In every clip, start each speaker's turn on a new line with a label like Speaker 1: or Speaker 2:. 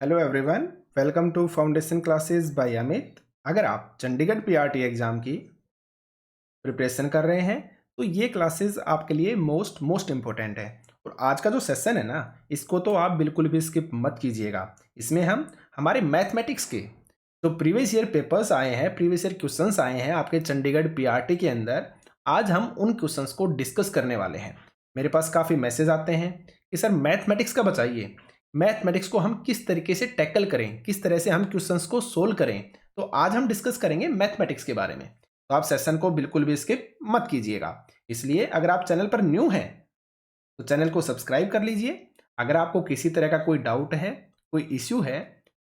Speaker 1: Hello everyone, welcome to foundation classes by Amit. अगर आप Chandigarh PRT exam की प्रिपरेशन कर रहे हैं तो ये क्लासेस आपके लिए मोस्ट इम्पोर्टेंट है। और आज का जो सेशन है ना, इसको तो आप बिल्कुल भी स्किप मत कीजिएगा। इसमें हम हमारे मैथमेटिक्स के जो प्रीवियस ईयर पेपर्स आए हैं, प्रीवियस ईयर क्वेश्चंस आए हैं आपके चंडीगढ़ पीआरटी के अंदर, आज हम उन क्वेश्चंस को डिस्कस करने वाले हैं। मेरे पास काफ़ी मैसेज आते हैं कि सर मैथमेटिक्स का बताइए, मैथमेटिक्स को हम किस तरीके से टैकल करें, किस तरह से हम क्वेश्चंस को सोल्व करें। तो आज हम डिस्कस करेंगे मैथमेटिक्स के बारे में। तो आप सेशन को बिल्कुल भी स्किप मत कीजिएगा। इसलिए अगर आप चैनल पर न्यू हैं तो चैनल को सब्सक्राइब कर लीजिए। अगर आपको किसी तरह का कोई डाउट है, कोई इश्यू है,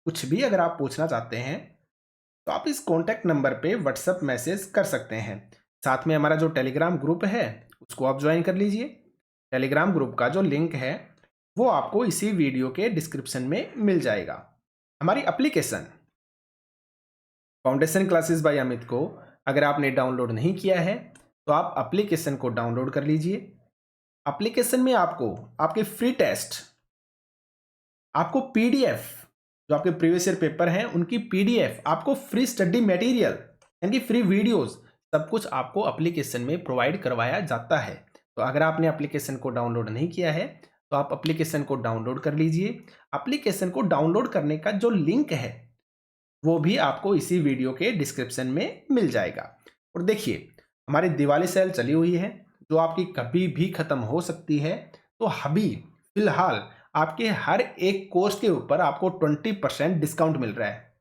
Speaker 1: कुछ भी अगर आप पूछना चाहते हैं तो आप इस कॉन्टैक्ट नंबर पे व्हाट्सएप मैसेज कर सकते हैं। साथ में हमारा जो टेलीग्राम ग्रुप है उसको आप ज्वाइन कर लीजिए। टेलीग्राम ग्रुप का जो लिंक है वो आपको इसी वीडियो के डिस्क्रिप्शन में मिल जाएगा। हमारी application foundation classes by Amit को अगर आपने डाउनलोड नहीं किया है तो आप एप्लीकेशन को डाउनलोड कर लीजिए। एप्लीकेशन में आपको आपके फ्री टेस्ट, आपको पीडीएफ, जो आपके प्रीवियस ईयर पेपर हैं उनकी पीडीएफ, आपको फ्री स्टडी मटेरियल यानी फ्री वीडियोस, सब कुछ आपको एप्लीकेशन में प्रोवाइड करवाया जाता है। तो अगर आपने एप्लीकेशन को डाउनलोड नहीं किया है तो आप एप्लीकेशन को डाउनलोड कर लीजिए। एप्लीकेशन को डाउनलोड करने का जो लिंक है वो भी आपको इसी वीडियो के डिस्क्रिप्शन में मिल जाएगा। और देखिए, हमारी दिवाली सेल चली हुई है जो आपकी कभी भी ख़त्म हो सकती है। तो अभी फिलहाल आपके हर एक कोर्स के ऊपर आपको 20% डिस्काउंट मिल रहा है।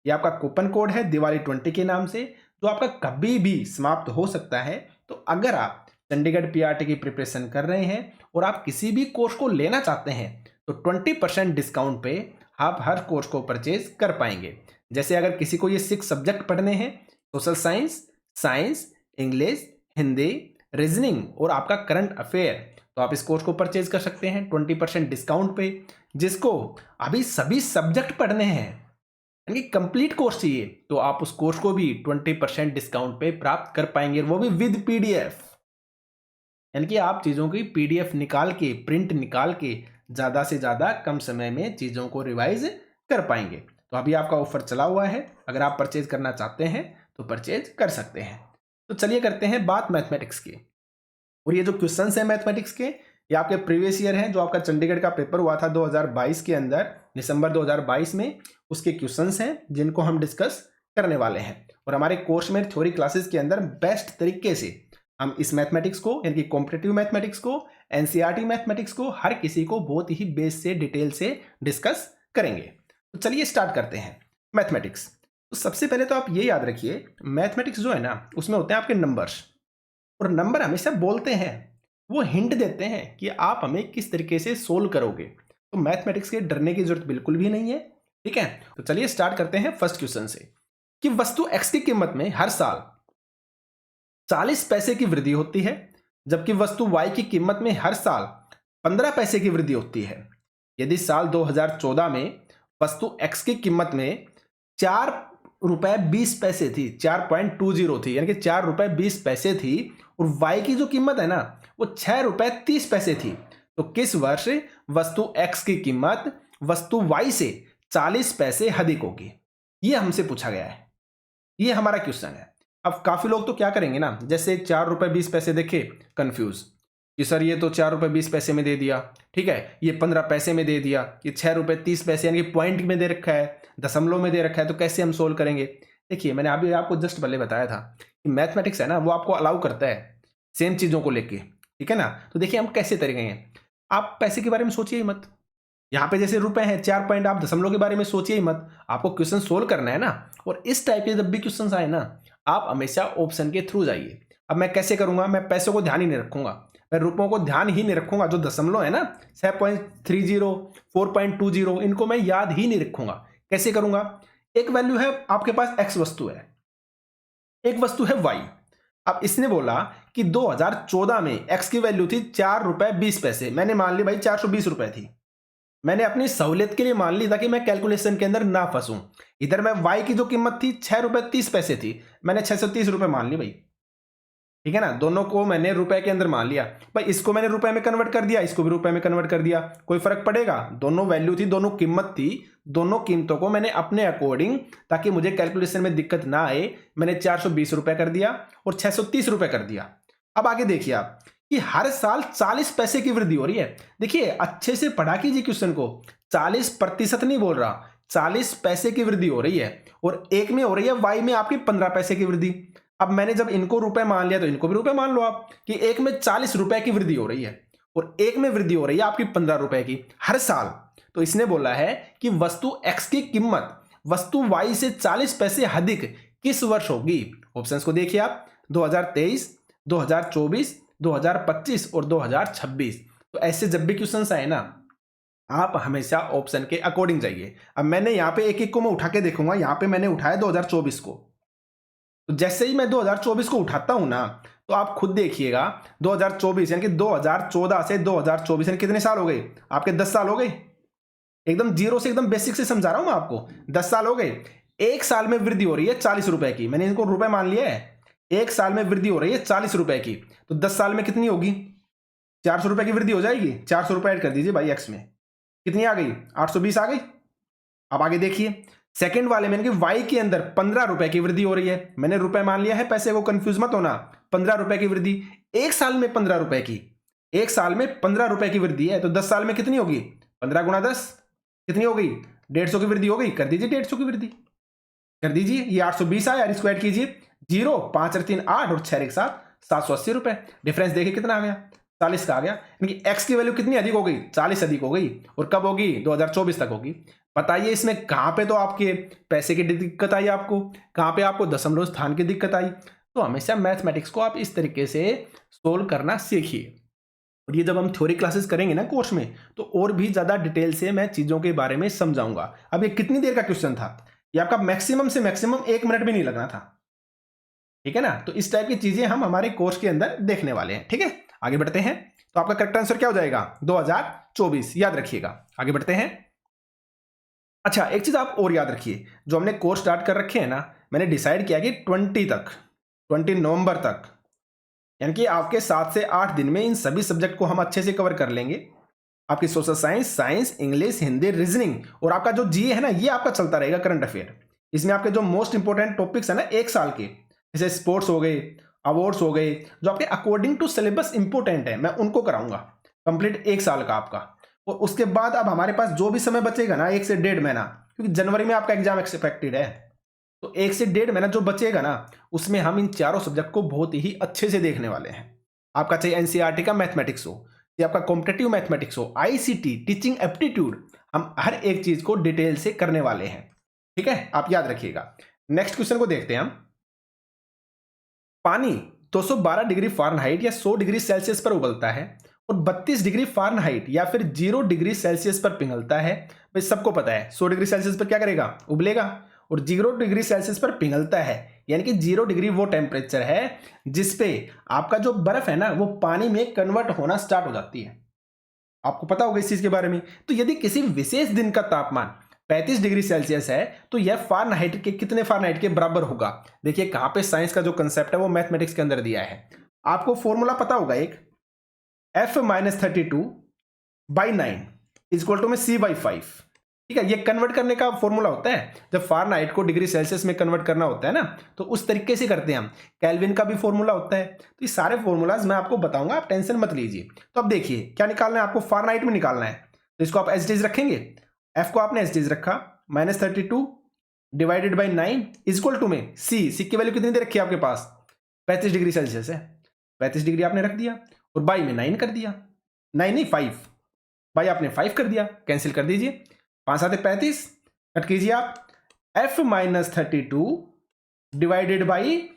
Speaker 1: ये आपका कूपन कोड है दिवाली 20 के नाम से, जो आपका कभी भी समाप्त हो सकता है। तो अगर आप चंडीगढ़ पीआरटी की प्रिपरेशन कर रहे हैं और आप किसी भी कोर्स को लेना चाहते हैं तो 20% डिस्काउंट पे आप हर कोर्स को परचेज कर पाएंगे। जैसे अगर किसी को ये 6 सब्जेक्ट पढ़ने हैं, social science, science, English, Hindi, reasoning और आपका करंट अफेयर, तो आप इस कोर्स को परचेज कर सकते हैं 20% डिस्काउंट पे। जिसको अभी सभी सब्जेक्ट पढ़ने हैं यानी कंप्लीट कोर्स चाहिए तो आप उस कोर्स को भी 20% डिस्काउंट पे प्राप्त कर पाएंगे, वो भी विद पीडीएफ। यानी कि आप चीज़ों की पीडीएफ निकाल के, प्रिंट निकाल के ज़्यादा से ज़्यादा कम समय में चीज़ों को रिवाइज कर पाएंगे। तो अभी आपका ऑफर चला हुआ है, अगर आप परचेज करना चाहते हैं तो परचेज कर सकते हैं। तो चलिए करते हैं बात मैथमेटिक्स की। और ये जो क्वेश्चंस हैं मैथमेटिक्स के, ये आपके प्रीवियस ईयर हैं। जो आपका चंडीगढ़ का पेपर हुआ था 2022 के अंदर, दिसंबर 2022 में, उसके क्वेश्चंस हैं जिनको हम डिस्कस करने वाले हैं। और हमारे कोर्स में थ्योरी क्लासेस के अंदर बेस्ट तरीके से हम इस मैथमेटिक्स को यानी कि कॉम्पिटिटिव मैथमेटिक्स को, एनसीईआरटी मैथमेटिक्स को, हर किसी को बहुत ही बेस से डिटेल से डिस्कस करेंगे। तो चलिए स्टार्ट करते हैं मैथमेटिक्स। तो सबसे पहले तो आप ये याद रखिए, मैथमेटिक्स जो है ना उसमें होते हैं आपके नंबर्स। और नंबर हमेशा बोलते हैं, वो हिंट देते हैं कि आप हमें किस तरीके से सोल्व करोगे। तो मैथमेटिक्स के डरने की जरूरत बिल्कुल भी नहीं है। ठीक है, तो चलिए स्टार्ट करते हैं फर्स्ट क्वेश्चन से कि वस्तु एक्स की कीमत में हर साल 40 पैसे की वृद्धि होती है, जबकि वस्तु वाई की कीमत में हर साल 15 पैसे की वृद्धि होती है। यदि साल 2014 में वस्तु एक्स की कीमत में 4 रुपए 20 पैसे थी, 4.20 थी, यानी कि 4 रुपए 20 पैसे थी, और वाई की जो कीमत है ना वो 6 रुपए 30 पैसे थी, तो किस वर्ष वस्तु एक्स की कीमत वस्तु वाई से 40 पैसे अधिक होगी? ये हमसे पूछा गया है, ये हमारा क्वेश्चन है। अब काफी लोग तो क्या करेंगे ना, जैसे 4 रुपए 20 पैसे देखे, कंफ्यूज कि सर ये तो 4 रुपए 20 पैसे में दे दिया, ठीक है, ये 15 पैसे में दे दिया, ये 6 रुपए 30 पैसे यानी कि पॉइंट में दे रखा है, दशमलव में दे रखा है, तो कैसे हम सोल्व करेंगे? देखिए, मैंने अभी आपको जस्ट पहले बताया था कि मैथमेटिक्स है ना वो आपको अलाउ करता है सेम चीजों को लेके। ठीक है ना, तो देखिए हम कैसे तरीके हैं। आप पैसे के बारे में सोचिए ही मत, यहाँ पे जैसे रुपए हैं 4 पॉइंट, आप दशमलव के बारे में सोचिए ही मत, आपको क्वेश्चन सोल्व करना है ना। और इस टाइप के जब भी क्वेश्चन आए ना, आप हमेशा ऑप्शन के थ्रू जाइए। अब मैं कैसे करूंगा, मैं पैसों को ध्यान ही नहीं रखूंगा, मैं रुपयों को ध्यान ही नहीं रखूंगा, जो दशमलव है ना 6.30 4.20 इनको मैं याद ही नहीं रखूंगा। कैसे करूंगा, एक वैल्यू है आपके पास, एक्स वस्तु है, एक वस्तु है वाई। अब इसने बोला कि 2014 में एक्स की वैल्यू थी 4 रुपए 20 पैसे, मैंने मान ली भाई 420 रुपए थी। मैंने अपनी सहूलियत के लिए मान ली ताकि मैं कैलकुलेशन के अंदर ना फंसूं। इधर मैं वाई की जो कीमत थी 6 रुपए 30 पैसे थी, मैंने 630 रुपए मान ली भाई। ठीक है ना, दोनों को मैंने रुपए के अंदर मान लिया। भाई इसको मैंने रुपए में कन्वर्ट कर दिया, इसको भी रुपए में कन्वर्ट कर दिया, कोई फर्क पड़ेगा? दोनों वैल्यू थी, दोनों कीमत थी, दोनों कीमतों को मैंने अपने अकॉर्डिंग, ताकि मुझे कैलकुलेशन में दिक्कत ना आए, मैंने 420 रुपए कर दिया और 630 रुपए कर दिया। अब आगे देखिए आप कि हर साल 40 पैसे की वृद्धि हो रही है। देखिए अच्छे से पढ़ा कीजिए क्वेश्चन को, 40% नहीं बोल रहा, 40 पैसे की वृद्धि हो रही है, और एक में हो रही है वाई में आपकी 15 पैसे की वृद्धि। अब मैंने जब इनको रुपए मान लिया तो इनको भी रुपए मान लो आप, कि एक में 40 रुपए की वृद्धि हो रही है और एक में वृद्धि हो रही है आपकी 15 रुपए की हर साल। तो इसने बोला है कि वस्तु एक्स की कीमत वस्तु वाई से 40 पैसे अधिक किस वर्ष होगी? ऑप्शंस को देखिए आप, 2023, 2024, 2025 और 2026। तो ऐसे जब भी क्वेश्चंस आए ना, आप हमेशा ऑप्शन के अकॉर्डिंग जाइए। अब मैंने यहाँ पे एक एक को मैं उठा के देखूंगा, यहाँ पे मैंने उठाया 2024 को, तो जैसे ही मैं 2024 को उठाता हूं ना, तो आप खुद देखिएगा 2024 यानी कि 2014 से 2024 यानी कितने साल हो गए आपके? 10 साल हो गए। एकदम जीरो से, एकदम बेसिक से समझा रहा हूं मैं आपको, 10 साल हो गए। एक साल में वृद्धि हो रही है 40 रुपए की, मैंने इनको रुपए मान लिया है। एक साल में वृद्धि हो रही है 40 रुपए की, तो 10 साल में कितनी होगी? 400 रुपए की वृद्धि हो जाएगी। 400 रुपए ऐड कर दीजिए भाई एक्स में, कितनी आ गई? 820 आ गई। अब आगे देखिए सेकंड वाले में कि वाई के अंदर 15 रुपए की वृद्धि हो रही है, मैंने रुपए मान लिया है, पैसे को कंफ्यूज मत होना। 15 रुपए की वृद्धि, एक साल में 15 रुपए की, एक साल में 15 रुपए की वृद्धि है, तो 10 साल में कितनी होगी? 15 गुणा 10 कितनी हो गई? 150 की वृद्धि हो गई। कर दीजिए 150 की वृद्धि, कर दीजिए। ये 820 आया, इसको ऐड कीजिए, 0 5 और 3 8 और 6 एक साथ 780 रुपए। डिफरेंस देखिए कितना आ गया? 40 का आ गया। यानी कि एक्स की वैल्यू कितनी अधिक हो गई? 40 अधिक हो गई। और कब होगी? 2024 तक होगी। बताइए इसमें कहां पे तो आपके पैसे की दिक्कत आई, आपको कहां पे आपको दशमलव स्थान की दिक्कत आई? तो हमेशा मैथमेटिक्स को आप इस तरीके से सोल्व करना सीखिए। और ये जब हम थ्योरी क्लासेस करेंगे ना कोर्स में, तो और भी ज्यादा डिटेल से मैं चीजों के बारे में समझाऊंगा। अब ये कितनी देर का क्वेश्चन था? ये आपका मैक्सिमम से मैक्सिमम 1 मिनट भी नहीं लगना था, ठीक है ना। तो इस टाइप की चीजें हम हमारे कोर्स के अंदर देखने वाले हैं, ठीक है। आगे बढ़ते हैं। तो आपका करेक्ट आंसर क्या हो जाएगा? 2024, याद रखिएगा। आगे बढ़ते हैं। अच्छा एक चीज आप और याद रखिए, जो हमने कोर्स स्टार्ट कर रखे हैं ना, मैंने डिसाइड किया कि 20 नवंबर तक, यानी कि आपके 7 से 8 दिन में इन सभी सब्जेक्ट को हम अच्छे से कवर कर लेंगे। आपकी social science, science, English, Hindi, reasoning, और आपका जो जीए है ना, ये आपका चलता रहेगा करंट अफेयर। इसमें आपके जो मोस्ट इंपोर्टेंट टॉपिक्स है ना एक साल के, जैसे स्पोर्ट्स हो गए, अवार्ड्स हो गए, जो आपके अकॉर्डिंग टू सिलेबस इंपोर्टेंट है, मैं उनको कराऊंगा कंप्लीट 1 साल का आपका। और उसके बाद अब हमारे पास जो भी समय बचेगा ना, 1 से 1.5 महीना, क्योंकि जनवरी में आपका एग्जाम एक्सपेक्टेड है, तो 1 से 1.5 महीना जो बचेगा ना, उसमें हम इन चारों सब्जेक्ट को बहुत ही अच्छे से देखने वाले हैं। आपका चाहे एनसीईआरटी का मैथमेटिक्स हो, या आपका कॉम्पिटिटिव मैथमेटिक्स हो, आईसीटी, टीचिंग एप्टीट्यूड, हम हर एक चीज को डिटेल से करने वाले हैं, ठीक है। आप याद रखिएगा। नेक्स्ट क्वेश्चन को देखते हैं हम। पानी 212 डिग्री फ़ारेनहाइट या 100 डिग्री सेल्सियस पर उबलता है और 32 डिग्री फ़ारेनहाइट या फिर 0 डिग्री सेल्सियस पर पिघलता है। भाई सबको पता है 100 डिग्री सेल्सियस पर क्या करेगा? उबलेगा। और 0 डिग्री सेल्सियस पर पिघलता है, यानी कि 0 डिग्री वो टेम्परेचर है जिसपे आपका जो बर्फ है ना, वो पानी में कन्वर्ट होना स्टार्ट हो जाती है। आपको पता होगा इस चीज के बारे में। तो यदि किसी विशेष दिन का तापमान 35 डिग्री सेल्सियस है, तो यह फ़ारेनहाइट के कितने फ़ारेनहाइट के बराबर होगा? देखिए कहां पे साइंस का जो कंसेप्ट है वो मैथमेटिक्स के अंदर दिया है। आपको फॉर्मूला पता होगा एक, F-32/9 इक्वल टू में C/5, ठीक है। ये कन्वर्ट करने का फॉर्मूला होता है, जब फ़ारेनहाइट को डिग्री सेल्सियस में कन्वर्ट करना होता है ना, तो उस तरीके से करते हैं हम। केल्विन का भी फॉर्मूला होता है। तो ये सारे फॉर्मूलाज मैं आपको बताऊंगा, आप टेंशन मत लीजिए। तो अब देखिए क्या निकालना है आपको, फ़ारेनहाइट में निकालना है। तो इसको आप एज इट इज रखेंगे, एफ को आपने एज इट इज रखा, -32 डिवाइडेड बाई 9 इक्वल टू में सी की वैल्यू कितनी दे रखी है आपके पास? 35 डिग्री सेल्सियस है, 35 डिग्री आपने रख दिया, और बाई में 9 कर दिया, 9 नहीं 5, बाई आपने 5 कर दिया, कैंसिल कर दीजिए, 5 7 35, कट कीजिए आप, F-32 डिवाइडेड बाई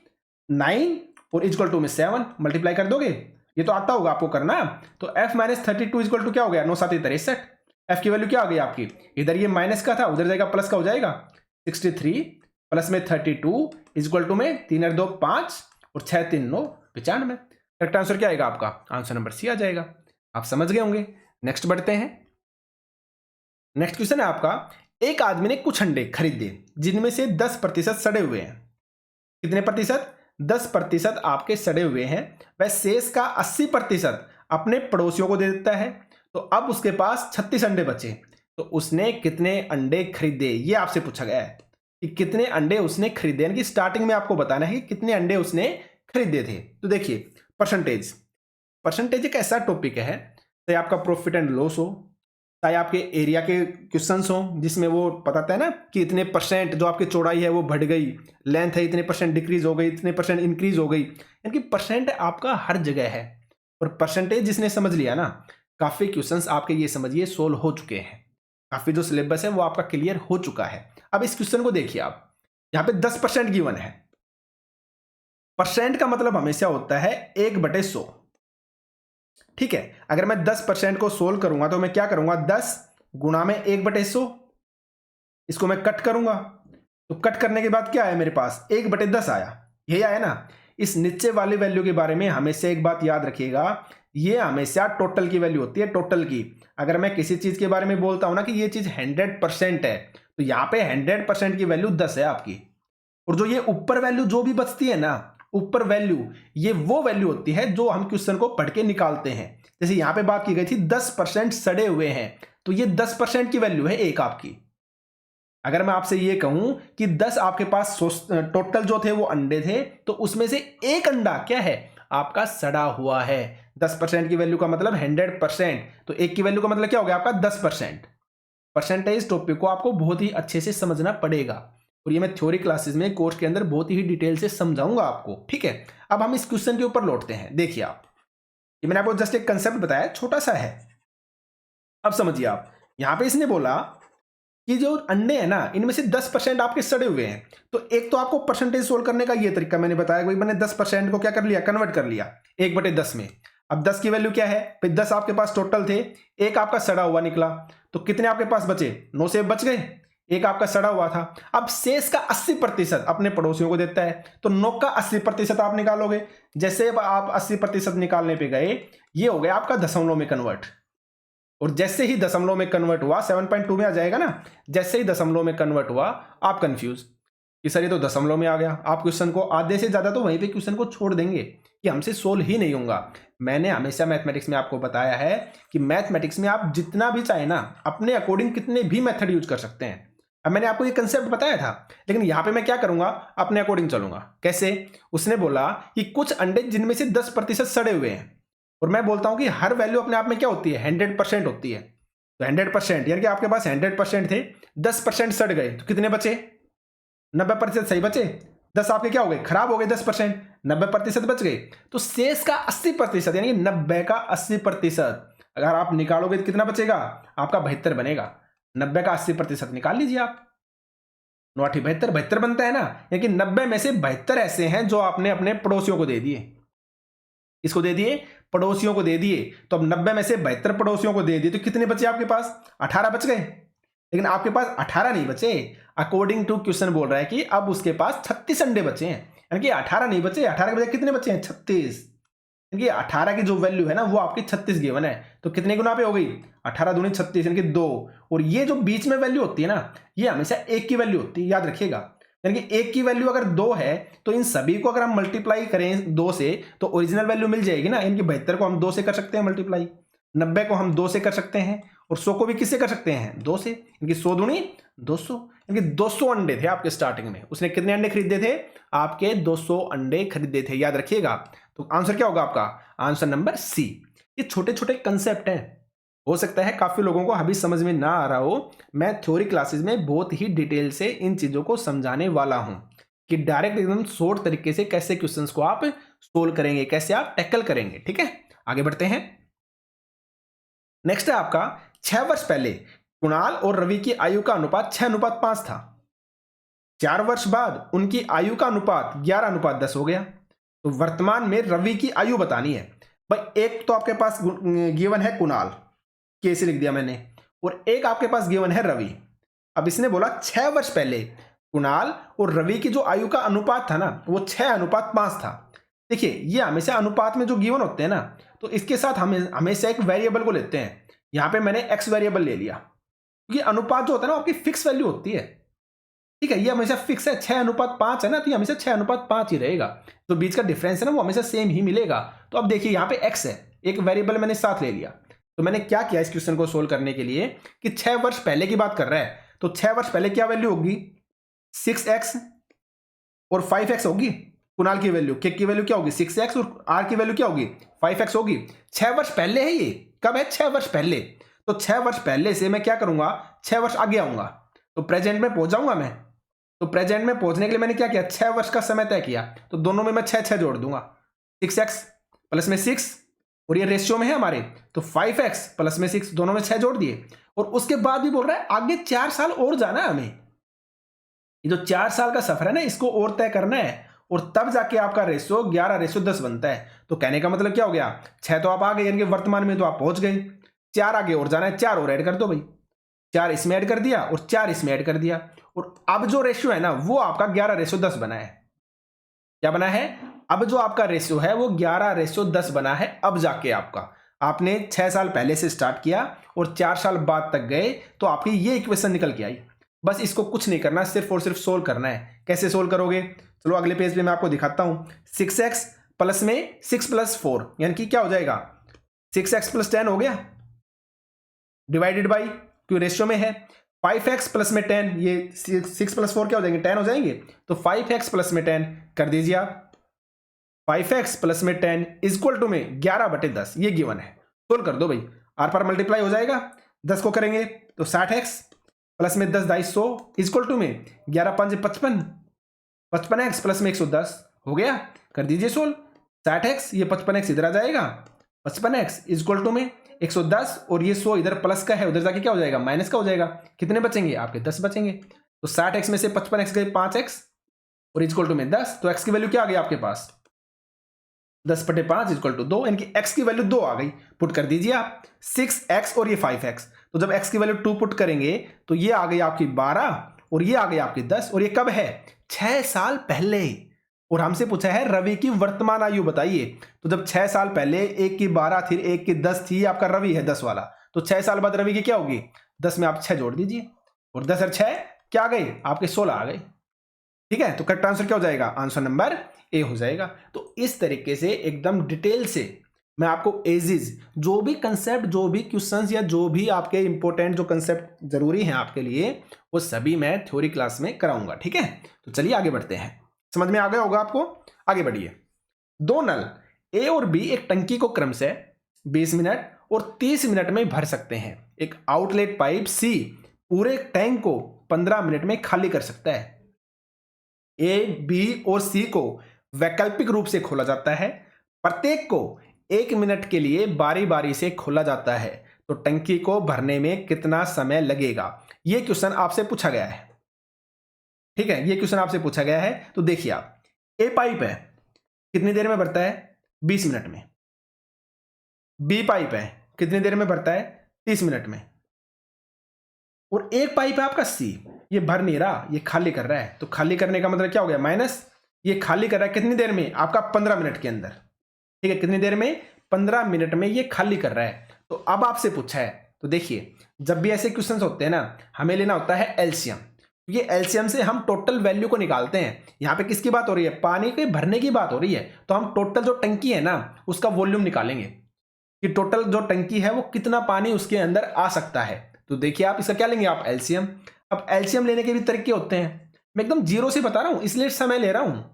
Speaker 1: 9 और इक्वल टू में 7 मल्टीप्लाई कर दोगे, ये तो आता होगा आपको करना। तो F-32 इक्वल टू क्या हो गया? 9 7 63। एफ की वैल्यू क्या आ गई आपकी? इधर ये माइनस का था, उधर जाएगा प्लस का हो जाएगा, 63 प्लस में 32 इक्वल टू में 3 और 2 5 और 6 3 9 95। करेक्ट आंसर क्या आएगा आपका? आंसर नंबर सी आ जाएगा। आप समझ गए होंगे। नेक्स्ट बढ़ते हैं। नेक्स्ट क्वेश्चन है आपका, एक आदमी ने कुछ अंडे खरीदे जिनमें से 10% सड़े हुए हैं। कितने प्रतिशत? 10% आपके सड़े हुए हैं, वह शेष का 80% अपने पड़ोसियों को दे देता है। तो अब उसके पास 36 अंडे बचे, तो उसने कितने अंडे खरीदे, ये आपसे पूछा गया है कि कितने अंडे उसने खरीदे, यानी कि स्टार्टिंग में आपको बताना है कि कितने अंडे उसने खरीदे थे। तो देखिए, परसेंटेज एक ऐसा टॉपिक है, चाहे आपका प्रॉफिट एंड लॉस हो, चाहे आपके एरिया के क्वेश्चंस हो जिसमें वो बताता है ना कि इतने परसेंट जो आपकी चौड़ाई है वो बढ़ गई, लेंथ है इतने परसेंट डिक्रीज हो गई, इतने परसेंट इंक्रीज हो गई, यानी कि परसेंट आपका हर जगह है। और परसेंटेज जिसने समझ लिया ना, काफी क्वेश्चंस आपके ये समझिए सोल्व हो चुके हैं, काफी जो सिलेबस है वो आपका क्लियर हो चुका है। अब इस क्वेश्चन को देखिए आप, यहाँ पे 10% गिवन है। परसेंट का मतलब हमेशा होता है 1/100। ठीक है, अगर मैं 10% को सोल्व करूंगा तो मैं क्या करूंगा, 10 गुणा में 1/100, इसको मैं कट करूंगा, तो कट करने के बाद क्या आया मेरे पास, 1/10 आया, यही आया ना। इस नीचे वाली वैल्यू के बारे में हमेशा एक बात याद रखिएगा, ये हमेशा टोटल की वैल्यू होती है, टोटल की। अगर मैं किसी चीज के बारे में बोलता हूं ना कि ये चीज 100% है, तो यहां पे 100% की वैल्यू 10 है आपकी, और जो ये ऊपर वैल्यू जो भी बचती है ना, ऊपर वैल्यू, ये वो वैल्यू होती है जो हम क्वेश्चन को पढ़ के निकालते हैं। जैसे यहां पे बात की गई थी 10% सड़े हुए हैं, तो ये 10% की वैल्यू है एक आपकी। अगर मैं आपसे ये कहूं कि 10 आपके पास टोटल जो थे वो अंडे थे, तो उसमें से एक अंडा क्या है आपका, सड़ा हुआ है। 10% की वैल्यू का मतलब 100%, तो एक की वैल्यू का मतलब क्या हो गया आपका 10%। परसेंटेज टॉपिक को आपको बहुत ही अच्छे से समझना पड़ेगा, और ये मैं थ्योरी क्लासेस में कोर्स के अंदर बहुत ही डिटेल से समझाऊंगा आपको। ठीक है, अब हम इस क्वेश्चन के ऊपर लौटते हैं। देखिए आप, ये मैंने आपको जस्ट एक कंसेप्ट बताया, छोटा सा है। अब समझिए आप, यहां पे इसने बोला कि जो अंडे हैं ना, इनमें से 10% आपके सड़े हुए हैं। तो एक तो आपको परसेंटेज सोल्व करने का ये तरीका मैंने बताया, भाई मैंने 10% को क्या कर लिया, कन्वर्ट कर लिया 1/10 में। अब 10 की वैल्यू क्या है, भाई 10 आपके पास टोटल थे, एक आपका सड़ा हुआ निकला, तो कितने आपके पास बचे, 9 से बच गए, एक आपका सड़ा हुआ था। अब शेष का 80% अपने पड़ोसियों को देता है, तो 9 का 80% आप निकालोगे। जैसे आप 80% निकालने पे गए, ये हो गया आपका दशमलव में कन्वर्ट, और जैसे ही दशमलव में कन्वर्ट हुआ 7.2 में आ जाएगा ना, जैसे ही दशमलव में कन्वर्ट हुआ आप कंफ्यूज कि सर ये तो दशमलव में आ गया। आप क्वेश्चन को आधे से ज्यादा तो वहीं पे क्वेश्चन को छोड़ देंगे कि हमसे सोल्व ही नहीं होगा। मैंने हमेशा मैथमेटिक्स में आपको बताया है कि मैथमेटिक्स में आप जितना भी चाहे ना, अपने अकॉर्डिंग कितने भी मेथड यूज कर सकते हैं। अब मैंने आपको ये कंसेप्ट बताया था, लेकिन यहां पे मैं क्या करूंगा, अपने अकॉर्डिंग चलूंगा। कैसे, उसने बोला कि कुछ अंडे जिनमें से 10% सड़े हुए हैं, और मैं बोलता हूं कि हर वैल्यू अपने आप में क्या होती है, 100% होती है। तो 100% यानी कि आपके पास 100% थे, 10% सड़ गए, तो कितने बचे, 90% सही बचे। 10 आपके क्या हो गए, खराब हो गए, 10%, 90% बच गए। तो शेष का 80% यानी कि 90 का 80% अगर आप निकालोगे तो कितना बचेगा आपका, 72 बनेगा। 90 का 80% निकाल लीजिए आप, 9 72 72 बनता है ना, यानी कि 90 में से 72 ऐसे हैं जो आपने अपने पड़ोसियों को दे दिए। इसको दे दिए, पड़ोसियों को दे दिए। तो अब 90 में से 72 पड़ोसियों को दे दिए, तो कितने बचे आपके पास, 18 बच गए। लेकिन आपके पास 18 नहीं बचे, अकॉर्डिंग टू क्वेश्चन बोल रहा है कि अब उसके पास 36 अंडे बचे हैं, यानी कि 18 नहीं बचे, 18 के बजाय कितने बचे हैं, 36। यानी 18 की जो वैल्यू है ना वो आपकी 36 गिवन है, तो कितने गुना पे हो गई, 18 दूनी 36, यानी कि 2। और ये जो बीच में वैल्यू होती है ना, ये हमेशा एक की वैल्यू होती है, याद रखिएगा। यानी कि एक की वैल्यू अगर 2 है, तो इन सभी को अगर हम मल्टीप्लाई करें 2 से, तो ओरिजिनल वैल्यू मिल जाएगी ना। इनकी 72 को हम 2 से कर सकते हैं मल्टीप्लाई, 90 को हम 2 से कर सकते हैं, और 100 को भी किससे कर सकते हैं, 2 से। इनकी 100 दूनी 200, इनके 200 अंडे थे आपके स्टार्टिंग में। उसने कितने अंडे खरीदे थे, आपके 200 अंडे खरीदे थे, याद रखिएगा। तो आंसर क्या होगा आपका, आंसर नंबर सी। ये छोटे छोटे कंसेप्ट हैं, हो सकता है काफी लोगों को अभी समझ में ना आ रहा हो। मैं थ्योरी क्लासेस में बहुत ही डिटेल से इन चीजों को समझाने वाला हूं कि डायरेक्ट एकदम शॉर्ट तरीके से कैसे क्वेश्चंस को आप सोल्व करेंगे, कैसे आप टैकल करेंगे। ठीक है, आगे बढ़ते हैं। नेक्स्ट है आपका, 6 वर्ष पहले कुणाल और रवि की आयु का अनुपात 6:5 था। 4 वर्ष बाद उनकी आयु का अनुपात 11:10 हो गया। तो वर्तमान में रवि की आयु बतानी है। भाई एक तो आपके पास गिवन है कुणाल, कैसे लिख दिया मैंने, और एक आपके पास गिवन है रवि। अब इसने बोला 6 वर्ष पहले कुणाल और रवि की जो आयु का अनुपात था ना वो 6:5 था। देखिए ये हमेशा अनुपात में जो गिवन होते हैं ना, तो इसके साथ हम हमेशा एक वेरिएबल को लेते हैं। यहां पे मैंने एक्स वेरिएबल ले लिया, क्योंकि अनुपात जो होता है ना आपकी फिक्स वैल्यू होती है। ठीक है, ये हमेशा फिक्स है, 6:5 है ना, तो ये हमेशा 6:5 ही रहेगा। तो बीच का डिफरेंस है ना वो हमेशा सेम ही मिलेगा। तो अब देखिए यहाँ पे x है, एक वेरिएबल मैंने साथ ले लिया। तो मैंने क्या किया इस क्वेश्चन को सोल्व करने के लिए कि 6 वर्ष पहले की बात कर रहा है, तो 6 वर्ष पहले क्या वैल्यू होगी, 6x और 5x होगी। कुणाल की वैल्यू, किक की वैल्यू क्या होगी, 6x, और आर की वैल्यू क्या होगी, 5x होगी। 6 वर्ष पहले है ये, कब है, 6 वर्ष पहले। तो 6 वर्ष पहले से मैं क्या करूंगा, 6 वर्ष आगे आऊंगा, तो प्रेजेंट में पहुंच जाऊंगा मैं। तो प्रेजेंट में पहुंचने के लिए मैंने क्या किया, 6 वर्ष का समय तय किया, तो दोनों में मैं 6 जोड़ दूंगा। 6x प्लस में 6, और ये रेशियो में है हमारे, तो 5x प्लस में 6, दोनों में 6 जोड़ दिए। और उसके बाद भी बोल रहा है आगे 4 साल और जाना है हमें। ये जो 4 साल का सफर है ना, इसको और तय करना है, और तब जाके आपका रेशियो 11:10 बनता है। तो कहने का मतलब क्या हो गया, 6 तो आप आ गए, यानी कि वर्तमान में तो आप पहुंच गए, 4 आगे और जाना है, 4 और ऐड कर दो भाई, 4 इसमें ऐड कर दिया और 4 इसमें ऐड कर दिया, और अब जो रेशियो है ना वो आपका 11:10 बना है। क्या बना है, अब जो आपका रेशियो है वो 11:10 बना है। अब जाके आपने 6 साल पहले से स्टार्ट किया और 4 साल बाद तक गए, तो आपकी ये इक्वेशन निकल के आई। बस इसको कुछ नहीं करना, सिर्फ और सिर्फ सोल्व करना है। कैसे सोल्व करोगे, चलो अगले पेज पे मैं आपको दिखाता हूं। 6x प्लस में 6 + 4 यानी कि क्या हो जाएगा, 6x + 10 हो गया, डिवाइडेड बाई, क्यों रेशियो में है। 5x प्लस में 10, ये 6 + 4 क्या हो जाएंगे, 10 हो जाएंगे। तो 5x प्लस में 10 कर दीजिए आप, 5x प्लस में 10 इक्वल टू में 11/10, ये गिवन है। सोल्व कर दो भाई, आर पर मल्टीप्लाई हो जाएगा, 10 को करेंगे तो 60x प्लस में 10 250 इक्वल टू में 11×5 55, 55x प्लस में 110 हो गया। कर दीजिए सोल्व, 60x, ये 55x इधर आ जाएगा, 55x इक्वल टू में 110, और ये 100 इधर प्लस का है, उधर जाके क्या हो जाएगा, माइनस का हो जाएगा। कितने बचेंगे आपके, 10 बचेंगे। तो 60x में से 55x गए 5x, और इक्वल टू में 10, तो x की वैल्यू क्या आ गई आपके पास, 10/5 इक्वल टू 2, यानी कि x की वैल्यू 2 आ गई। पुट कर दीजिए आप, 6x और ये 5x, तो जब x की वैल्यू 2 पुट करेंगे तो ये आ गई आपकी 12, और ये आ गई आपकी 10, और ये कब है, 6 साल पहले। और हमसे पूछा है रवि की वर्तमान आयु बताइए, तो जब 6 साल पहले 1 की 12 थी, 1 की 10 थी, आपका रवि है 10 वाला, तो 6 साल बाद रवि की क्या होगी, 10 में आप 6 जोड़ दीजिए, और 10 और 6 क्या आ गई आपके, 16 आ गई। ठीक है, तो करेक्ट आंसर क्या हो जाएगा, आंसर नंबर ए हो जाएगा। तो इस तरीके से एकदम डिटेल से मैं आपको एजिज, जो भी कंसेप्ट, जो भी क्वेश्चंस, या जो भी आपके इंपॉर्टेंट जो कंसेप्ट जरूरी हैं आपके लिए, वो सभी मैं थ्योरी क्लास में कराऊंगा। ठीक है, तो चलिए आगे बढ़ते हैं। समझ में आ गया होगा आपको, आगे बढ़िए। 2 नल ए और बी एक टंकी को क्रमशः 20 मिनट और 30 मिनट में भर सकते हैं। एक आउटलेट पाइप सी पूरे टैंक को 15 मिनट में खाली कर सकता है। ए, बी और सी को वैकल्पिक रूप से खोला जाता है, प्रत्येक को 1 मिनट के लिए बारी बारी से खोला जाता है, तो टंकी को भरने में कितना समय लगेगा। यह क्वेश्चन आपसे पूछा गया है। ठीक है, ये क्वेश्चन आपसे पूछा गया है। तो देखिए आप, ए पाइप है, कितनी देर में भरता है, 20 मिनट में। बी पाइप है, कितनी देर में भरता है, 30 मिनट में। और एक पाइप है आपका सी, ये भर नहीं रहा, ये खाली कर रहा है। तो खाली करने का मतलब क्या हो गया, माइनस, ये खाली कर रहा है कितनी देर में, आपका 15 मिनट के अंदर। ठीक है, कितनी देर में, 15 मिनट में ये खाली कर रहा है। तो अब आपसे पूछा है, तो देखिए जब भी ऐसे क्वेश्चंस होते हैं ना, हमें लेना होता है एलसीएम। ये एलसीएम से हम टोटल वैल्यू को निकालते हैं। यहाँ पे किसकी बात हो रही है, पानी के भरने की बात हो रही है, तो हम टोटल जो टंकी है ना उसका वॉल्यूम निकालेंगे कि टोटल जो टंकी है वो कितना पानी उसके अंदर आ सकता है। तो देखिए आप इसका क्या लेंगे, आप एलसीएम। अब एलसीएम लेने के भी तरीके होते हैं, मैं एकदम जीरो से बता रहा हूँ इसलिए समय ले रहा हूँ।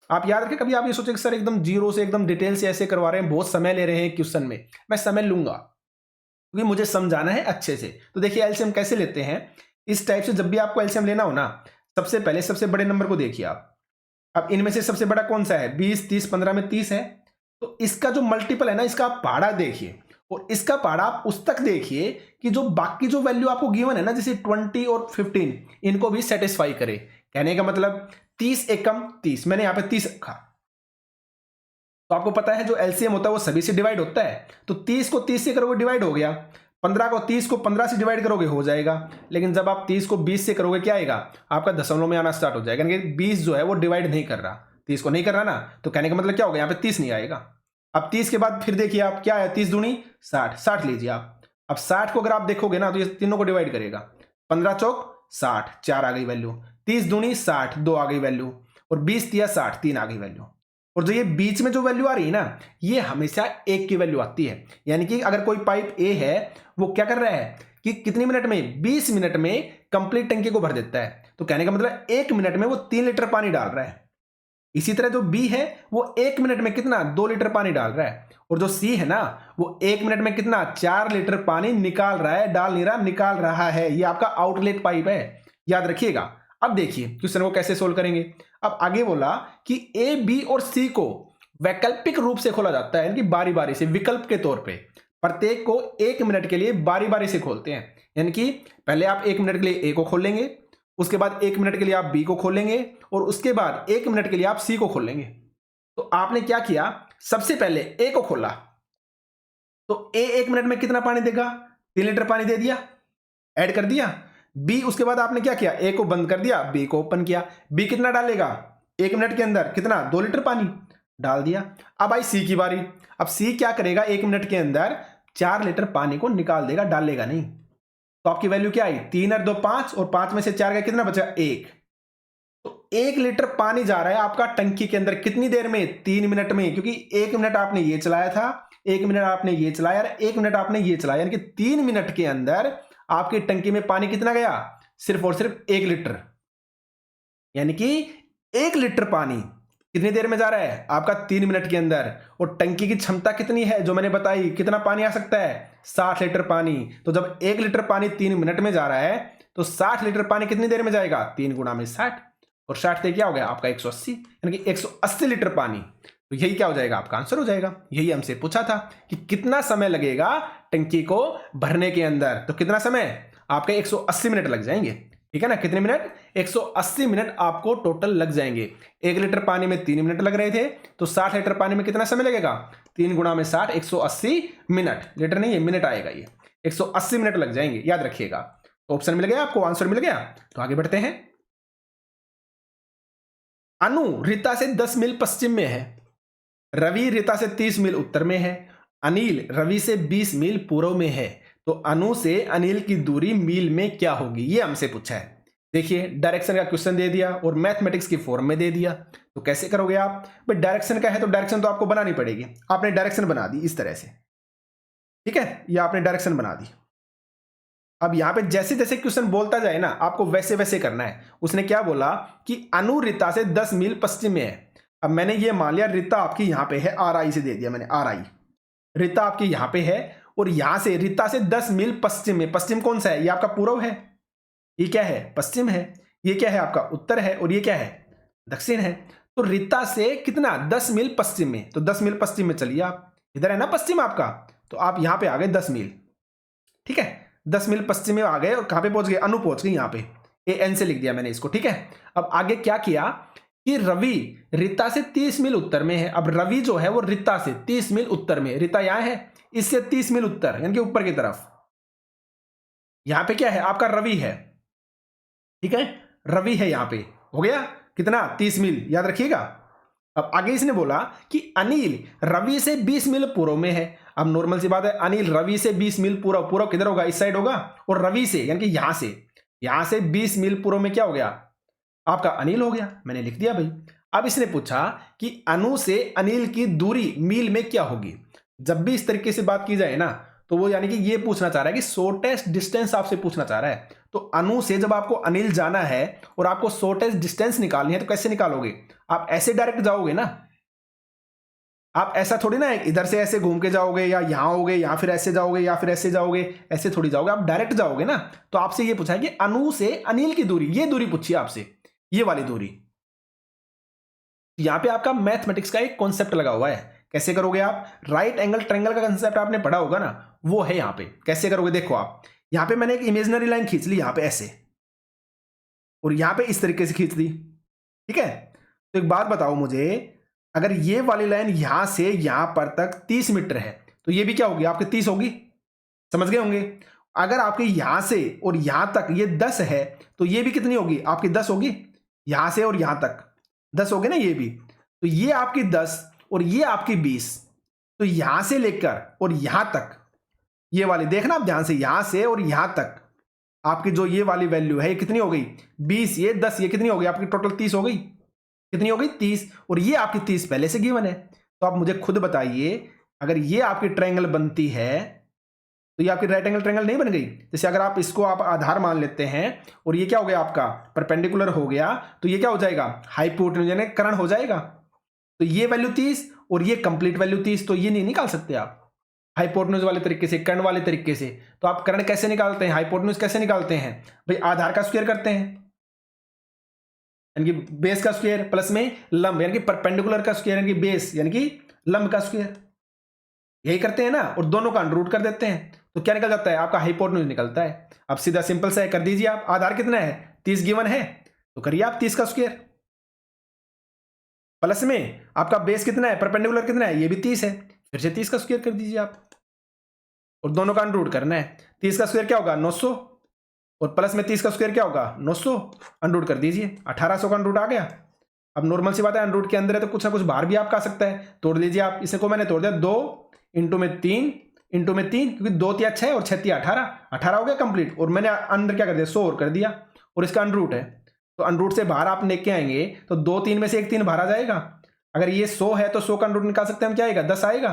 Speaker 1: आप याद रखें, कभी आप ये सोचे कि सर एकदम जीरो से एकदम डिटेल से ऐसे करवा रहे हैं, बहुत समय ले रहे हैं क्वेश्चन में, मैं समय लूंगा क्योंकि मुझे समझाना है अच्छे से। तो देखिए एलसीएम कैसे लेते हैं, इस टाइप से जब भी आपको एलसीएम लेना हो ना, सबसे पहले सबसे बड़े नंबर को देखिए आप। अब इनमें से सबसे बड़ा कौन सा है, 20, 30, 15 में 30 है, तो इसका जो मल्टीपल है ना, इसका आप पहाड़ा देखिए, और इसका पहाड़ा आप उस तक देखिए कि जो बाकी जो वैल्यू आपको गिवन है ना, जैसे 20 और 15, इनको भी सेटिस्फाई करे। कहने का मतलब 30 एकम 30, मैंने यहां पे 30 रखा, तो आपको पता है जो एलसीएम होता है वो सभी से डिवाइड होता है। तो 30 को 30 से करोगे डिवाइड हो गया, 15 को 30 को 15 से डिवाइड करोगे हो जाएगा। लेकिन जब आप 30 को 20 से करोगे क्या आएगा, आपका दशमलव में आना स्टार्ट हो जाएगा, यानी 20 जो है वो डिवाइड नहीं कर रहा, 30 को नहीं कर रहा ना, तो कहने का मतलब क्या होगा, यहाँ पे 30 नहीं आएगा। अब 30 के बाद फिर देखिए आप क्या है, 30 दूनी 60, 60 लीजिए आप। अब 60 को अगर आप देखोगे ना तो ये तीनों को डिवाइड करेगा, 15 चौक 60, 4 आ गई वैल्यू, 30 दूनी 60, 2 आ गई वैल्यू, और 20 दिया 60, 3 आ गई वैल्यू। और जो ये बीच में जो वैल्यू आ रही है ना, ये हमेशा 1 की वैल्यू आती है। यानी कि अगर कोई पाइप ए है, वो क्या कर रहा है कि कितनी मिनट में, 20 मिनट में कंप्लीट टंकी को भर देता है। तो कहने का मतलब 1 मिनट में वो 3 लीटर पानी डाल रहा है। इसी तरह जो बी है वो 1 मिनट में कितना, 2 लीटर पानी डाल रहा है। और जो सी है ना, वो 1 मिनट में कितना, 4 लीटर पानी निकाल रहा है, डाल नहीं रहा, निकाल रहा है। ये आपका आउटलेट पाइप है, याद रखिएगा। अब देखिए क्वेश्चन को कैसे सोल्व करेंगे। अब आगे बोला कि ए, बी और सी को वैकल्पिक रूप से खोला जाता है, यानी कि बारी बारी से, विकल्प के तौर पे। प्रत्येक को 1 मिनट के लिए बारी बारी से खोलते हैं। यानी कि पहले आप 1 मिनट के लिए ए को खोल लेंगे, उसके बाद 1 मिनट के लिए आप बी को खोलेंगे, और उसके बाद 1 मिनट के लिए आप सी को खोलेंगे। तो आपने क्या किया, सबसे पहले ए को खोला, तो ए 1 मिनट में कितना पानी देगा, 3 लीटर पानी दे दिया, ऐड कर दिया। बी, उसके बाद आपने क्या किया, ए को बंद कर दिया, बी को ओपन किया। बी कितना डालेगा 1 मिनट के अंदर, कितना, 2 लीटर पानी डाल दिया। अब आई सी की बारी। अब सी क्या करेगा, 1 मिनट के अंदर 4 लीटर पानी को निकाल देगा, डालेगा नहीं। तो आपकी वैल्यू क्या आई, 3 और 2 5, और 5 में से 4 का कितना बचा, 1। तो 1 लीटर पानी जा रहा है आपका टंकी के अंदर, कितनी देर में, 3 मिनट में। क्योंकि 1 मिनट आपने ये चलाया था, 1 मिनट आपने ये चलाया, 1 मिनट आपने ये चलाया, यानी कि 3 मिनट के अंदर आपकी टंकी में पानी कितना गया, सिर्फ और सिर्फ 1 लीटर। यानी कि 1 लीटर पानी कितनी देर में जा रहा है आपका, 3 मिनट के अंदर। और टंकी की क्षमता कितनी है जो मैंने बताई, कितना पानी आ सकता है, 60 लीटर पानी। तो जब 1 लीटर पानी 3 मिनट में जा रहा है, तो 60 लीटर पानी कितनी देर में जाएगा, 3 गुणा में 60, और 60 से क्या हो गया आपका 180, यानी कि 180 लीटर पानी। तो यही क्या हो जाएगा, आपका आंसर हो जाएगा। यही हमसे पूछा था कि कितना समय लगेगा टंकी को भरने के अंदर। तो कितना समय, आपके 180 मिनट लग जाएंगे। ठीक है ना, कितने मिनट, 180 मिनट आपको टोटल लग जाएंगे। 1 लीटर पानी में 3 मिनट लग रहे थे, तो 60 लीटर पानी में कितना समय लगेगा, 3 गुणा में 60, 180 मिनट। लीटर नहीं है, मिनट आएगा ये, 180 मिनट लग जाएंगे, याद रखिएगा। तो ऑप्शन मिल गया आपको, आंसर मिल गया। तो आगे बढ़ते हैं। अनु रीता से 10 मील पश्चिम में है, रवि रीता से 30 मील उत्तर में है, अनिल रवि से 20 मील पूर्व में है। तो अनु से अनिल की दूरी मील में क्या होगी, ये हमसे पूछा है। देखिए डायरेक्शन का क्वेश्चन दे दिया और मैथमेटिक्स की फॉर्म में दे दिया। तो कैसे करोगे आप भाई, डायरेक्शन का है तो डायरेक्शन तो आपको बनानी पड़ेगी। आपने डायरेक्शन बना दी इस तरह से, ठीक है, ये आपने डायरेक्शन बना दी। अब यहां पे जैसे जैसे क्वेश्चन बोलता जाए ना, आपको वैसे वैसे करना है। उसने क्या बोला कि अनु रीता से 10 मील पश्चिम में है। अब मैंने ये मान लिया रीता आपकी यहां पे है, आर आई से दे दिया मैंने, आर आई रीता आपकी यहां पे है, और यहां से रीता से 10 मील पश्चिम में। पश्चिम कौन सा है, ये आपका पूर्व है, ये क्या है, पश्चिम है, ये क्या है आपका उत्तर है, और ये क्या है, दक्षिण है। तो रीता से कितना, 10 मील पश्चिम में। तो 10 मील पश्चिम में चलिए आप, इधर है ना पश्चिम आपका, तो आप यहां पे आ गए 10 मील, ठीक है, 10 मील पश्चिम में आ गए। और कहां पे पहुंच गए, अनु पहुंच गई, यहां पे ए एन से लिख दिया मैंने इसको, ठीक है। अब आगे क्या किया कि रवि रीता से 30 मील उत्तर में है। अब रवि जो है वो रीता से 30 मील उत्तर में, रीता यहां है, इससे 30 मील उत्तर, यानी कि ऊपर की तरफ। यहां पे क्या है आपका, रवि है, ठीक है, रवि है यहां पे, हो गया कितना, 30 मील, याद रखिएगा। अब आगे इसने बोला कि अनिल रवि से 20 मील पूर्व में है। अब नॉर्मल सी बात है, अनिल रवि से 20 मील पूर्व, पूर्व किधर होगा, इस साइड होगा, और रवि से यानी कि यहां से 20 मील पूर्व में क्या हो गया आपका, अनिल हो गया, मैंने लिख दिया भाई। अब इसने पूछा कि अनु से अनिल की दूरी मील में क्या होगी। जब भी इस तरीके से बात की जाए ना, तो वो यानी कि ये पूछना चाह रहा है कि शॉर्टेस्ट डिस्टेंस आपसे पूछना चाह रहा है। तो अनु से जब आपको अनिल जाना है और आपको शॉर्टेस्ट डिस्टेंस निकालनी है, तो कैसे निकालोगे, आप ऐसे डायरेक्ट जाओगे ना, आप ऐसा थोड़ी ना इधर से ऐसे घूम के जाओगे, या यहां होगे, या फिर ऐसे जाओगे, या फिर ऐसे जाओगे, ऐसे थोड़ी जाओगे, आप डायरेक्ट जाओगे ना। तो आपसे ये पूछा है कि अनु से अनिल की दूरी, ये दूरी पूछी आपसे, ये वाली दूरी। यहां पे आपका मैथमेटिक्स का एक कॉन्सेप्ट लगा हुआ है। कैसे करोगे आप, राइट एंगल ट्रायंगल का कंसेप्ट आपने पढ़ा होगा ना, वो है यहां पे। कैसे करोगे, देखो आप, यहां पे मैंने एक इमेजिनरी लाइन खींच ली यहां पे ऐसे, और यहां पे इस तरीके से खींच दी, ठीक है। तो एक बात बताओ मुझे, अगर ये वाली लाइन यहां से यहां पर तक 30 मीटर है, तो ये भी क्या होगी आपके 30 होगी, समझ गए होंगे। अगर आपके यहां से और यहां तक ये 10 है, तो ये भी कितनी होगी आपकी, 10 होगी, यहां से और यहां तक 10 होगी ना ये भी। तो ये आपकी 10 और ये आपकी 20। तो यहां से लेकर और यहां तक, ये वाली देखना आप ध्यान से, यहां से और यहां तक आपकी जो ये वाली वैल्यू है ये कितनी हो गई 20, ये 10, ये कितनी हो गई आपकी टोटल 30 हो गई। कितनी हो गई 30, और ये आपकी 30 पहले से गिवन है। तो आप मुझे खुद बताइए, अगर ये आपकी ट्रायंगल बनती है तो ये आपकी राइट एंगल ट्रायंगल नहीं बन गई। जैसे अगर आप इसको आप आधार मान लेते हैं और ये क्या हो गया आपका परपेंडिकुलर हो गया, तो ये क्या हो जाएगा हाइपोटेन्यूज यानी कर्ण हो जाएगा। तो ये वैल्यू 30 और ये कंप्लीट वैल्यू 30, तो ये नहीं निकाल सकते आप हाइपोटेन्यूज वाले तरीके से, कर्ण वाले तरीके से। तो आप कर्ण कैसे निकालते हैं, हाइपोटेन्यूज कैसे निकालते हैं भाई, आधार का स्क्वायर करते हैं यानी कि बेस का स्क्वायर प्लस में लंब यानी कि परपेंडिकुलर का स्क्वायर यानी कि बेस यानी कि लंब का स्क्वायर, यही करते हैं ना, और दोनों का अंडर रूट कर देते हैं तो क्या निकल जाता है आपका हाइपोटेन्यूज निकलता है। अब सीधा सिंपल सा है, कर दीजिए आप। आधार कितना है 30 गिवन है, तो करिए आप 30 का स्क्वायर प्लस में आपका बेस कितना है परपेंडिकुलर कितना है ये भी 30 है, फिर से 30 का स्क्वायर कर दीजिए आप, और दोनों का अंडर रूट करना है। 30 का स्क्वायर क्या होगा 900, और प्लस में 30 का स्क्वायर क्या होगा 900, अंडर रूट कर दीजिए 1800 का अंडर रूट आ गया। अब नॉर्मल सी बात है, अंडर रूट के अंदर है तो कुछ ना कुछ बाहर भी आपका आ सकता है, तोड़ लीजिए आप। इसे को मैंने तोड़ दिया 2 इंटू में 3 इंटू में 3, क्योंकि 2 तिया 6 और 6 तिया 18 हो गया कंप्लीट, और मैंने अंदर क्या कर दिया 100 और कर दिया, और इसका अंडर रूट है तो अंडर रूट से बाहर आप लेके आएंगे तो 2 3 में से एक 3 बाहर आ जाएगा। अगर ये 100 है तो 100 का अंडर रूट निकाल सकते हैं हम, क्या आएगा 10 आएगा,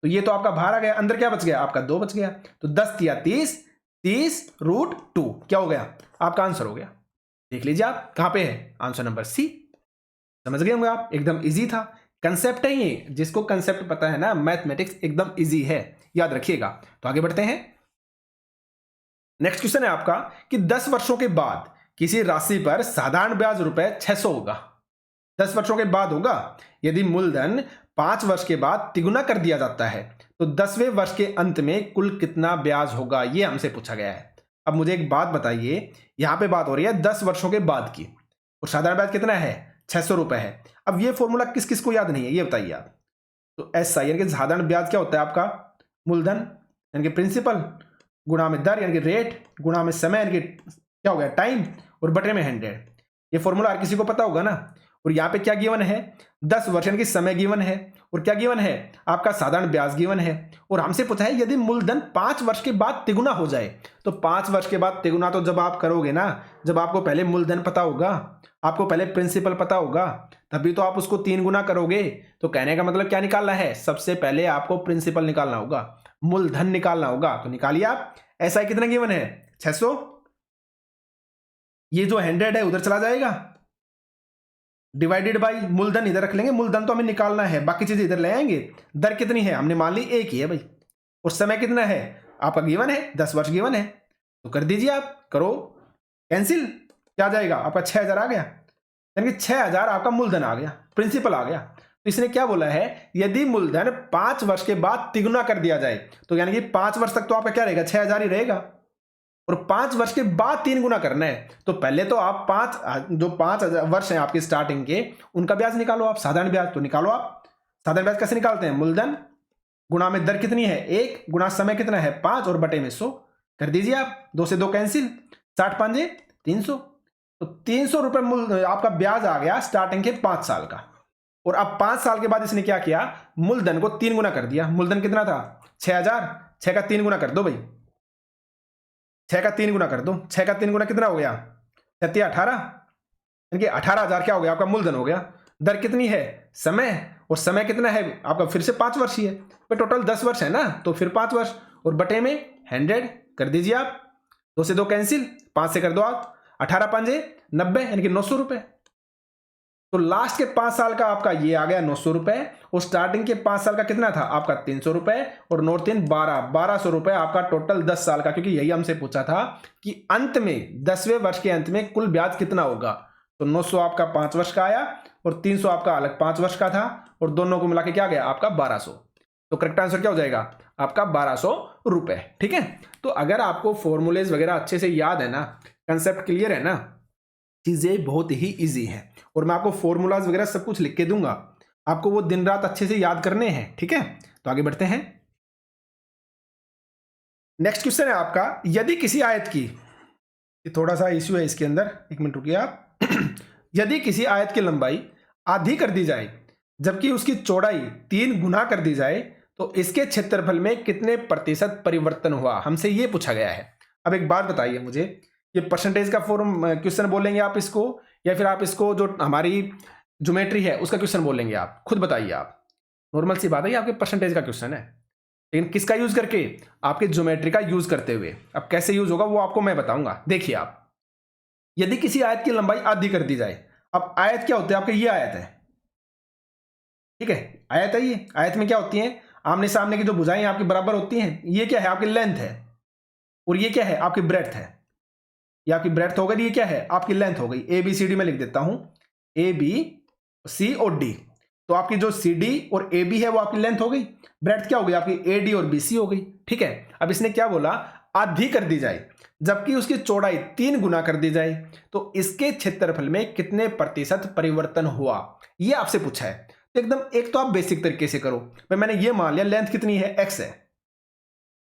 Speaker 1: तो ये तो आपका बाहर आ गया, अंदर क्या बच गया आपका 2 बच गया, तो 10 तिया 30, 30 रूट 2 क्या हो गया आपका आंसर हो गया। देख लीजिए आप कहां पे है, आंसर नंबर सी। समझ गए होंगे आप, एकदम इजी था। कंसेप्ट है ये, जिसको कंसेप्ट पता है ना, मैथमेटिक्स एकदम इजी है, याद रखिएगा। तो आगे बढ़ते हैं। नेक्स्ट क्वेश्चन है आपका कि 10 वर्षों के बाद किसी राशि पर साधारण ब्याज रुपए 600 होगा। 10 वर्षों के बाद होगा, यदि मूलधन 5 वर्ष के बाद तिगुना कर दिया जाता है तो 10वें वर्ष के अंत में कुल कितना ब्याज होगा, ये हमसे पूछा गया है। अब मुझे एक बात बताइए, यहां पे बात हो रही है 10 वर्षों के बाद की, और साधारण ब्याज कितना है 600 रुपए है। अब ये फॉर्मूला किस किस को याद नहीं है ये बताइए आप। तो ऐसा यानी कि साधारण ब्याज क्या होता है आपका, मूलधन यानी कि प्रिंसिपल गुणा में दर यानी कि रेट गुणा में समय यानी कि क्या हो गया टाइम, और बटे में 100। ये फॉर्मूला हर किसी को पता होगा ना। और यहाँ पे क्या गिवन है 10 वर्ष यानी कि समय गिवन है, और क्या गिवन है आपका साधारण ब्याज गिवन है, और हमसे पूछा है यदि मूलधन 5 वर्ष के बाद तिगुना हो जाए। तो 5 वर्ष के बाद तिगुना तो जब आप करोगे ना, जब आपको पहले मूलधन पता होगा, आपको पहले प्रिंसिपल पता होगा, तभी तो आप उसको 3 गुना करोगे। तो कहने का मतलब क्या निकालना है, सबसे पहले आपको प्रिंसिपल निकालना होगा, मूलधन निकालना होगा। तो निकालिए आप। ऐसा कितना गिवन है 600, ये जो 100 है उधर चला जाएगा, डिवाइडेड बाई मूलधन इधर रख लेंगे, मूलधन तो हमें निकालना है, बाकी चीजें इधर ले आएंगे। दर कितनी है हमने मान ली 1 ही है भाई, और समय कितना है आपका गिवन है 10 वर्ष गिवन है, तो कर दीजिए आप, करो कैंसिल, क्या आ जाएगा आपका 6000 आ गया, यानी कि 6000 आपका मूलधन आ गया, प्रिंसिपल आ गया। तो इसने क्या बोला है, यदि मूलधन 5 वर्ष के बाद तिगुना कर दिया जाए, तो यानी कि 5 वर्ष तक तो आपका क्या रहेगा 6000 ही रहेगा, और 5 वर्ष के बाद 3 गुना करना है। तो पहले तो आप 5 वर्ष हैं आपके स्टार्टिंग के, उनका ब्याज निकालो आप, साधारण ब्याज तो निकालो आप। साधारण ब्याज कैसे निकालते हैं, मूलधन गुणा में दर कितनी है 1 गुणा समय कितना है 5 और बटे में 100, कर दीजिए आप, 2 से 2 कैंसिल, 60 5 300, तो 300 रुपए आपका ब्याज आ गया स्टार्टिंग के 5 साल का। और अब 5 साल के बाद इसने क्या किया, मूलधन को 3 गुना कर दिया। मूलधन कितना था 6000, 6 का 3 गुना कर दो भाई, 6 का 3 गुना कर दो, 6 का 3 गुना कितना हो गया 6 18, यानी कि 18000 क्या हो गया आपका मूलधन हो गया। दर कितनी है समय, और समय कितना है आपका फिर से 5 वर्ष ही है, तो टोटल 10 वर्ष है ना, तो फिर 5 वर्ष और बटे में 100 कर दीजिए आप, 2 से 2 कैंसिल, 5 से कर दो आप, 18 5 90 यानी कि 900 रुपए। तो लास्ट के 5 साल का आपका ये आ गया 900 रुपए, और स्टार्टिंग के 5 साल का कितना था आपका 300 रुपए, और 9 3 1200 रुपए आपका टोटल 10 साल का, क्योंकि यही हमसे पूछा था कि अंत में 10वें वर्ष के अंत में कुल ब्याज कितना होगा। तो 900 आपका 5 वर्ष का आया, और 300 आपका अलग 5 वर्ष का था, और दोनों को मिला के क्या गया आपका 1200। तो करेक्ट आंसर क्या हो जाएगा आपका 1200 रुपए। ठीक है, तो अगर आपको फॉर्मूलेज वगैरह अच्छे से याद है ना, कंसेप्ट क्लियर है ना, चीजें बहुत ही इजी हैं, और मैं आपको फॉर्मूलाज वगैरह सब कुछ लिख के दूंगा, आपको वो दिन रात अच्छे से याद करने हैं। ठीक है, तो आगे बढ़ते हैं। नेक्स्ट क्वेश्चन है आपका, यदि किसी आयत की, थोड़ा सा इश्यू है इसके अंदर, 1 मिनट रुकिए आप। यदि किसी आयत की लंबाई आधी कर दी जाए जबकि उसकी चौड़ाई 3 गुना कर दी जाए, तो इसके क्षेत्रफल में कितने प्रतिशत परिवर्तन हुआ, हमसे ये पूछा गया है। अब एक बात बताइए मुझे, ये परसेंटेज का फॉर्म क्वेश्चन बोलेंगे आप इसको, या फिर आप इसको जो हमारी ज्योमेट्री है उसका क्वेश्चन बोलेंगे? आप खुद बताइए। आप नॉर्मल सी बात है, ये आपके परसेंटेज का क्वेश्चन है, लेकिन किसका यूज करके? आपके ज्योमेट्री का यूज करते हुए। अब कैसे यूज होगा वो आपको मैं बताऊंगा। देखिए आप, यदि किसी आयत की लंबाई आधी कर दी जाए, अब आयत क्या होते हैं आपके? ये आयत है, ठीक है, आयत है ये। आयत में क्या होती है? आमने सामने की जो भुजाएं आपकी बराबर होती हैं। ये क्या है? आपकी लेंथ है। और ये क्या है? आपकी ब्रेड्थ है। ये आपकी ब्रेड्थ हो गई, ये क्या है? आपकी लेंथ हो गई। ए बी सी डी में लिख देता हूं, ए बी सी और डी। तो आपकी जो सी डी और ए बी है वो आपकी लेंथ हो गई। ब्रेड्थ क्या हो गई? आपकी ए डी और बी सी हो गई, ठीक है। अब इसने क्या बोला? आधी कर दी जाए, जबकि उसकी चौड़ाई 3 गुना कर दी जाए, तो इसके क्षेत्रफल में कितने प्रतिशत परिवर्तन हुआ? ये आपसे पूछा है। तो एकदम एक तो आप बेसिक तरीके से करो। भाई मैंने ये मान लिया लेंथ कितनी है? एक्स है,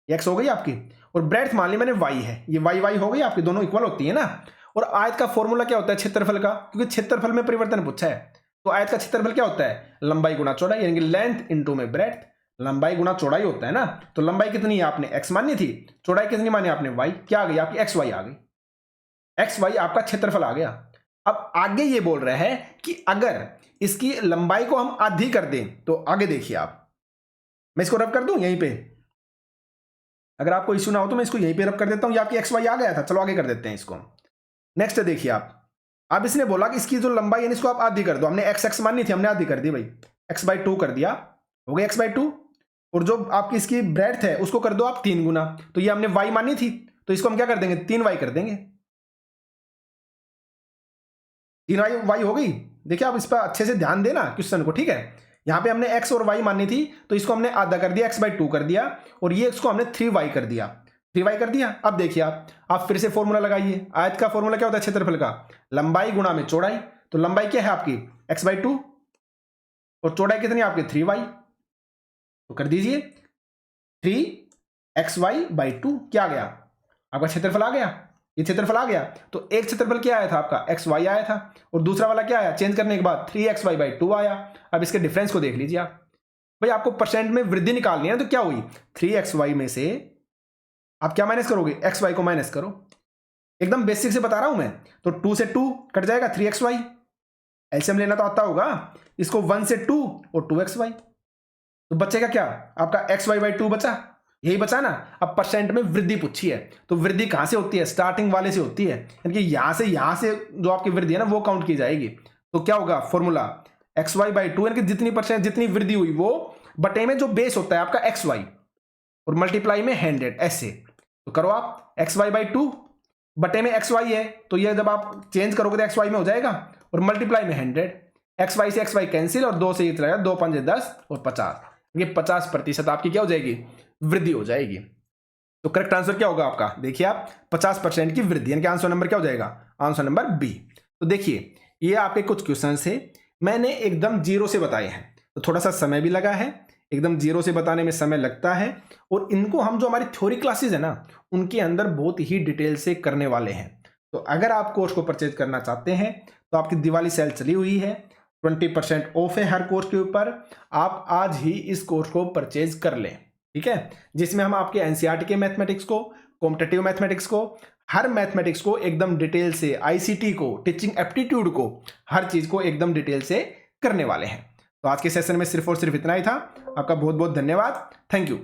Speaker 1: एक्स हो गई आपकी, और ब्रेड्थ मान ली मैंने वाई है, ये वाई वाई हो गई आपकी, दोनों इक्वल होती है ना। और आयत का फॉर्मूला क्या होता है? क्षेत्रफल का, क्योंकि क्षेत्रफल में परिवर्तन पूछा है। तो आयत का क्षेत्रफल क्या होता है? लंबाई गुना चौड़ाई, यानी कि लेंथ इनटू में ब्रेड्थ। लंबाई गुना चौड़ाई होता है ना। तो लंबाई कितनी है? आपने एक्स मानी थी, चौड़ाई कितनी मानी आपने? वाई। क्या आ गई आपकी? एक्स वाई आ गई। एक्स वाई आपका क्षेत्रफल आ गया। अब आगे ये बोल रहे हैं कि अगर इसकी लंबाई को हम आधी कर दें, तो आगे देखिए आप, मैं इसको रब कर दूं यहीं पे, अगर आपको इश्यू ना हो तो मैं इसको यहीं पे रब कर देता हूं। ये आपकी एक्स वाई आ गया था, चलो आगे कर देते हैं इसको। नेक्स्ट देखिए आप, अब इसने बोला कि इसकी जो लंबाई है इसको आप आधी कर दो। हमने एक्स एक्स मानी थी, हमने आधी कर दी भाई, एक्स बाई 2 कर दिया, हो गया एक्स बाई 2। और जो आपकी इसकी ब्रेड्थ है उसको कर दो आप 3 गुना। तो ये हमने वाई मानी थी, तो इसको हम क्या कर देंगे? 3 वाई कर देंगे। 3 वाई वाई हो गई। देखिए आप इस पर अच्छे से ध्यान देना क्वेश्चन को, ठीक है। यहाँ पे हमने x और y माननी थी, तो इसको हमने आधा कर दिया, x बाई 2 कर दिया, और ये इसको हमने 3y कर दिया, 3y कर दिया। अब देखिए आप फिर से फॉर्मूला लगाइए। आयत का फॉर्मूला क्या होता है? क्षेत्रफल का लंबाई गुणा में चौड़ाई। तो लंबाई क्या है आपकी? x बाई 2, और चौड़ाई कितनी है आपकी? 3y। तो कर दीजिए 3xy बाई 2, क्या आ गया? आपका क्षेत्रफल आ गया, ये क्षेत्रफल आ गया। तो एक क्षेत्रफल क्या आया था आपका? एक्स वाई आया था, और दूसरा वाला क्या आया? चेंज करने के बाद 3xy बाई 2 आया। अब इसके डिफरेंस को देख लीजिए आप। भाई आपको परसेंट में वृद्धि निकालनी है, तो क्या हुई? 3xy में से आप क्या माइनस करोगे? xy को माइनस करो। एकदम बेसिक से बता रहा हूं मैं। तो 2 से 2 कट जाएगा, 3xy। एलसीएम लेना तो आता होगा। इसको 1 से 2 और 2xy, तो बचेगा क्या आपका? xy बाई 2 बचा, यही बचा ना। अब परसेंट में वृद्धि पूछी है, तो वृद्धि कहां से होती है? स्टार्टिंग वाले से होती है, यानी कि यहां से जो आपकी वृद्धि है ना वो काउंट की जाएगी। तो क्या होगा फॉर्मूला? xy बाई 2, यानी कि जितनी परसेंट जितनी वृद्धि हुई वो बटे में जो बेस होता है आपका xy, और मल्टीप्लाई में 100, ऐसे। तो करो आप, xy बाई 2 बटे में xy है, तो ये जब आप चेंज करोगे तो xy में हो जाएगा, और मल्टीप्लाई में 100। xy से xy कैंसिल, और 2 से ये चला, 2 5 10 और 50, ये 50% आपकी क्या हो जाएगी? वृद्धि हो जाएगी। तो करेक्ट आंसर क्या होगा आपका? देखिए आप, 50% की वृद्धि, यानी कि आंसर नंबर क्या हो जाएगा? Answer number B. तो देखिए ये आपके कुछ क्वेश्चन से मैंने एकदम जीरो से बताए हैं, तो थोड़ा सा समय भी लगा है, एकदम जीरो से बताने में समय लगता है, और इनको हम जो हमारी थ्योरी क्लासेस है ना उनके अंदर बहुत ही डिटेल से करने वाले हैं। तो अगर आप कोर्स को परचेज करना चाहते हैं तो आपकी दिवाली सेल चली हुई है, 20% ऑफ है हर कोर्स के ऊपर। आप आज ही इस कोर्स को परचेज कर लें, ठीक है, जिसमें हम आपके एनसीईआरटी के मैथमेटिक्स को, कॉम्पिटिटिव मैथमेटिक्स को, हर मैथमेटिक्स को एकदम डिटेल से, आईसीटी को, टीचिंग एप्टीट्यूड को, हर चीज को एकदम डिटेल से करने वाले हैं। तो आज के सेशन में सिर्फ और सिर्फ इतना ही था। आपका बहुत बहुत धन्यवाद। Thank you.